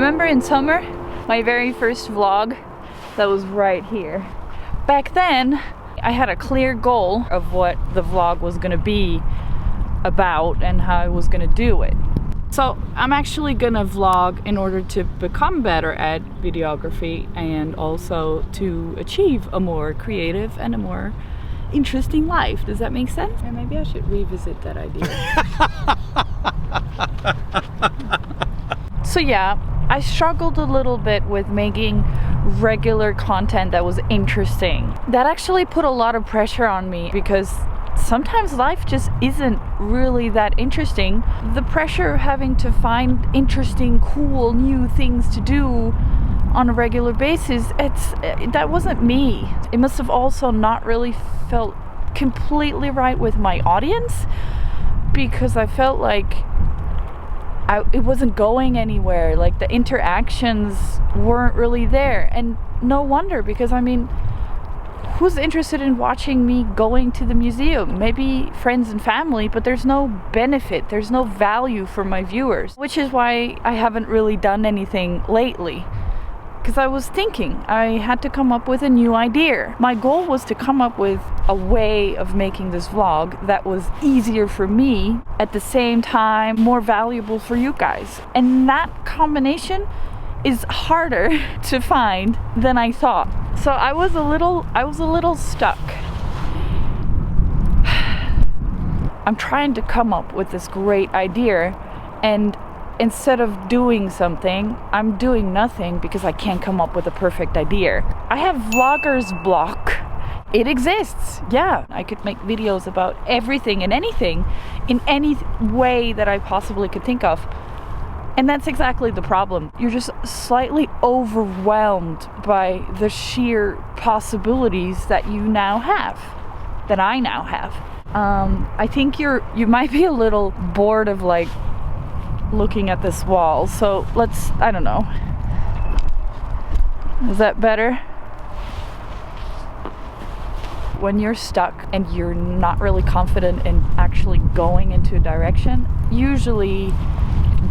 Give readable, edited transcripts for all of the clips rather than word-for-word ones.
Remember in summer, my very first vlog? That was right here. Back then, I had a clear goal of what the vlog was gonna be about and how I was gonna do it. So I'm actually gonna vlog in order to become better at videography and also to achieve a more creative and a more interesting life. Does that make sense? Or maybe I should revisit that idea. So yeah, I struggled a little bit with making regular content that was interesting. That actually put a lot of pressure on me because sometimes life just isn't really that interesting. The pressure of having to find interesting, cool, new things to do on a regular basis, that wasn't me. It must have also not really felt completely right with my audience because I felt like it wasn't going anywhere. Like the interactions weren't really there, and no wonder, because I mean, who's interested in watching me going to the museum? Maybe friends and family, but there's no benefit, there's no value for my viewers, which is why I haven't really done anything lately. Because I was thinking I had to come up with a new idea. My goal was to come up with a way of making this vlog that was easier for me, at the same time more valuable for you guys. And that combination is harder to find than I thought. So I was a little stuck. I'm trying to come up with this great idea, and instead of doing something, I'm doing nothing because I can't come up with a perfect idea. I have vlogger's block. It exists. Yeah, I could make videos about everything and anything in any way that I possibly could think of. And that's exactly the problem. You're just slightly overwhelmed by the sheer possibilities that you now have, that I now have. I think you might be a little bored of like looking at this wall, so I don't know. Is that better? When you're stuck and you're not really confident in actually going into a direction, usually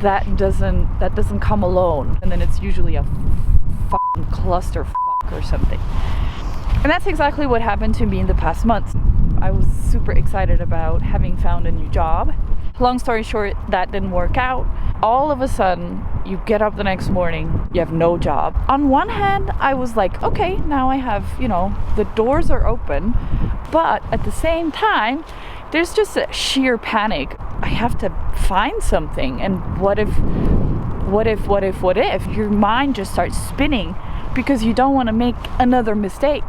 that doesn't come alone, and then it's usually a fucking clusterfuck or something. And that's exactly what happened to me in the past months. I was super excited about having found a new job. Long story short, that didn't work out. All of a sudden, you get up the next morning, you have no job. On one hand, I was like, okay, now I have, the doors are open. But at the same time, there's just a sheer panic. I have to find something. And what if? Your mind just starts spinning because you don't want to make another mistake.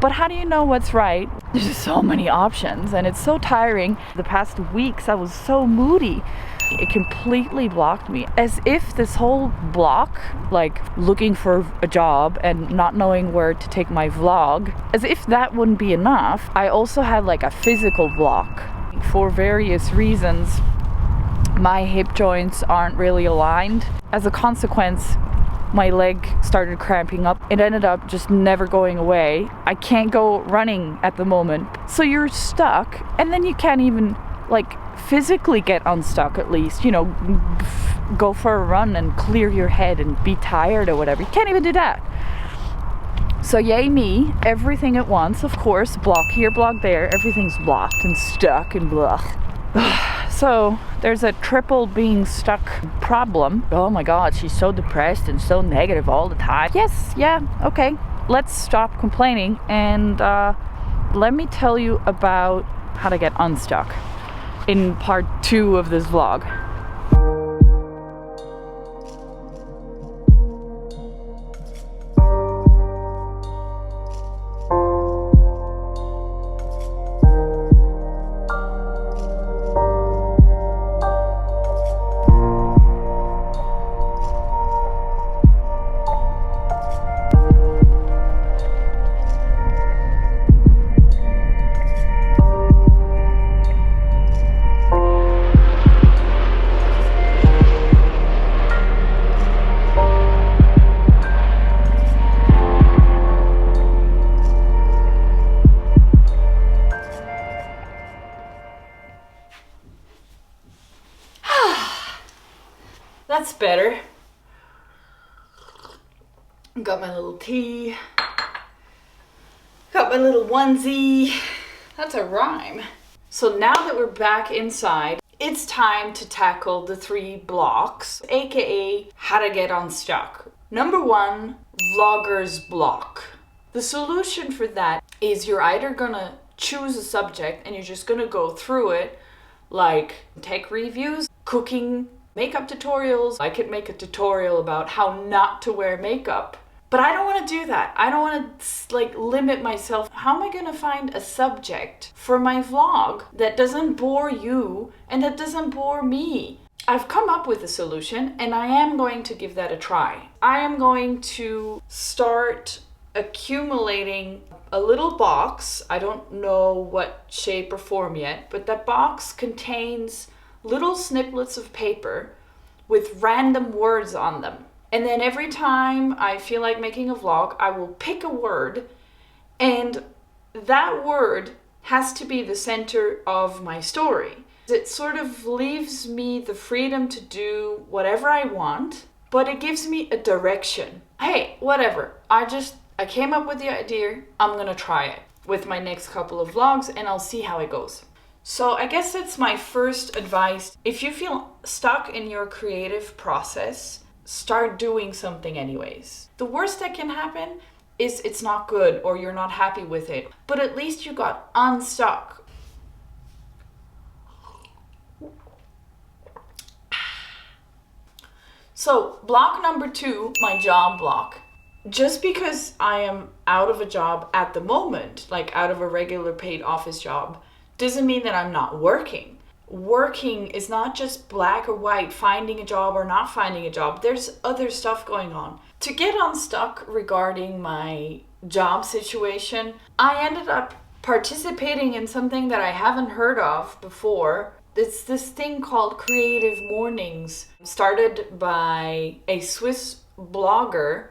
But how do you know what's right? There's just so many options, and it's so tiring. The past weeks I was so moody. It completely blocked me. As if this whole block, like looking for a job and not knowing where to take my vlog, as if that wouldn't be enough, I also had like a physical block. For various reasons, my hip joints aren't really aligned. As a consequence, my leg started cramping up. It ended up just never going away. I can't go running at the moment. So you're stuck, and then you can't even like physically get unstuck, at least, go for a run and clear your head and be tired or whatever. You can't even do that. So yay me, everything at once, of course, block here, block there, everything's blocked and stuck and blah. So there's a triple being stuck problem. Oh my god, she's so depressed and so negative all the time. Yes, yeah, okay. Let's stop complaining and let me tell you about how to get unstuck in part 2 of this vlog. That's better. Got my little tea. Got my little onesie. That's a rhyme. So now that we're back inside, it's time to tackle the 3 blocks, aka how to get unstuck. Number 1, vlogger's block. The solution for that is you're either gonna choose a subject and you're just gonna go through it, like tech reviews, cooking, makeup tutorials. I could make a tutorial about how not to wear makeup. But I don't want to do that. I don't want to like limit myself. How am I going to find a subject for my vlog that doesn't bore you and that doesn't bore me? I've come up with a solution and I am going to give that a try. I am going to start accumulating a little box. I don't know what shape or form yet, but that box contains little snippets of paper with random words on them. And then every time I feel like making a vlog, I will pick a word, and that word has to be the center of my story. It sort of leaves me the freedom to do whatever I want, but it gives me a direction. Hey, whatever. I came up with the idea. I'm gonna try it with my next couple of vlogs and I'll see how it goes. So I guess that's my first advice. If you feel stuck in your creative process, start doing something anyways. The worst that can happen is it's not good or you're not happy with it, but at least you got unstuck. So block number 2, my job block. Just because I am out of a job at the moment, like out of a regular paid office job, doesn't mean that I'm not working. Working is not just black or white, finding a job or not finding a job. There's other stuff going on. To get unstuck regarding my job situation, I ended up participating in something that I haven't heard of before. It's this thing called Creative Mornings, started by a Swiss blogger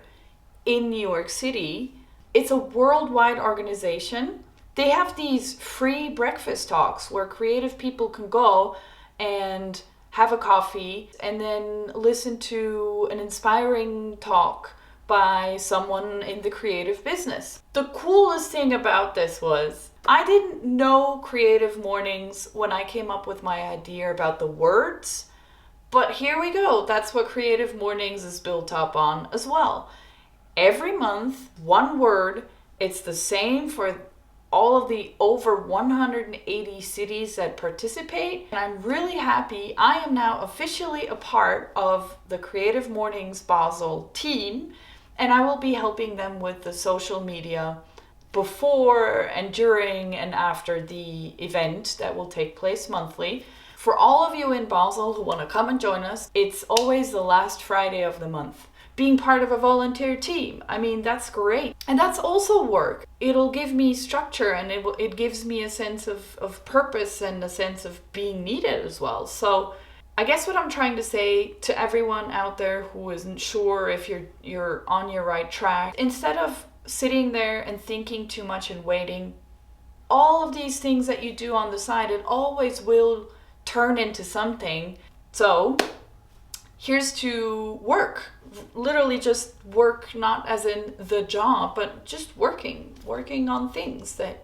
in New York City. It's a worldwide organization. They have these free breakfast talks where creative people can go and have a coffee and then listen to an inspiring talk by someone in the creative business. The coolest thing about this was I didn't know Creative Mornings when I came up with my idea about the words, but here we go. That's what Creative Mornings is built up on as well. Every month, 1 word. It's the same for all of the over 180 cities that participate. And I'm really happy. I am now officially a part of the Creative Mornings Basel team, and I will be helping them with the social media before and during and after the event that will take place monthly. For all of you in Basel who want to come and join us, it's always the last Friday of the month. Being part of a volunteer team, I mean, that's great. And that's also work. It'll give me structure and it gives me a sense of purpose and a sense of being needed as well. So I guess what I'm trying to say to everyone out there who isn't sure if you're on your right track, instead of sitting there and thinking too much and waiting, all of these things that you do on the side, it always will turn into something. So here's to work. Literally just work, not as in the job, but just working on things that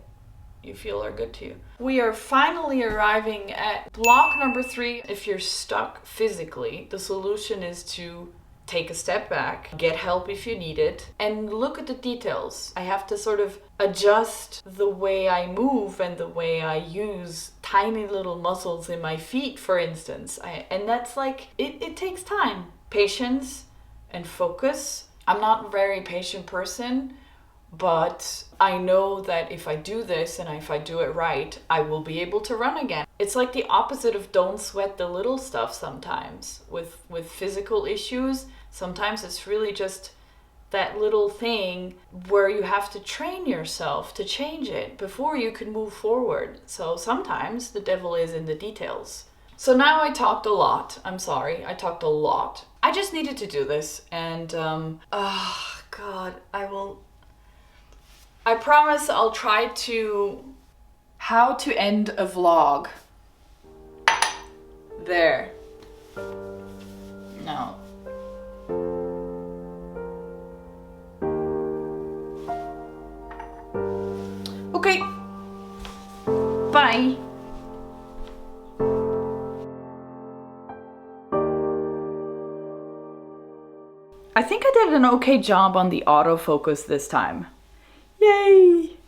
you feel are good to you. We are finally arriving at block number 3. If you're stuck physically, the solution is to take a step back, get help if you need it, and look at the details. I have to sort of adjust the way I move and the way I use tiny little muscles in my feet, for instance. And that's like, it takes time, patience and focus. I'm not a very patient person, but I know that if I do this and if I do it right, I will be able to run again. It's like the opposite of don't sweat the little stuff sometimes. With physical issues, sometimes it's really just that little thing where you have to train yourself to change it before you can move forward. So sometimes the devil is in the details. So now I talked a lot. I'm sorry, I talked a lot. I just needed to do this, and oh God, I promise I'll try to... How to end a vlog. There. No. Bye. I think I did an okay job on the autofocus this time.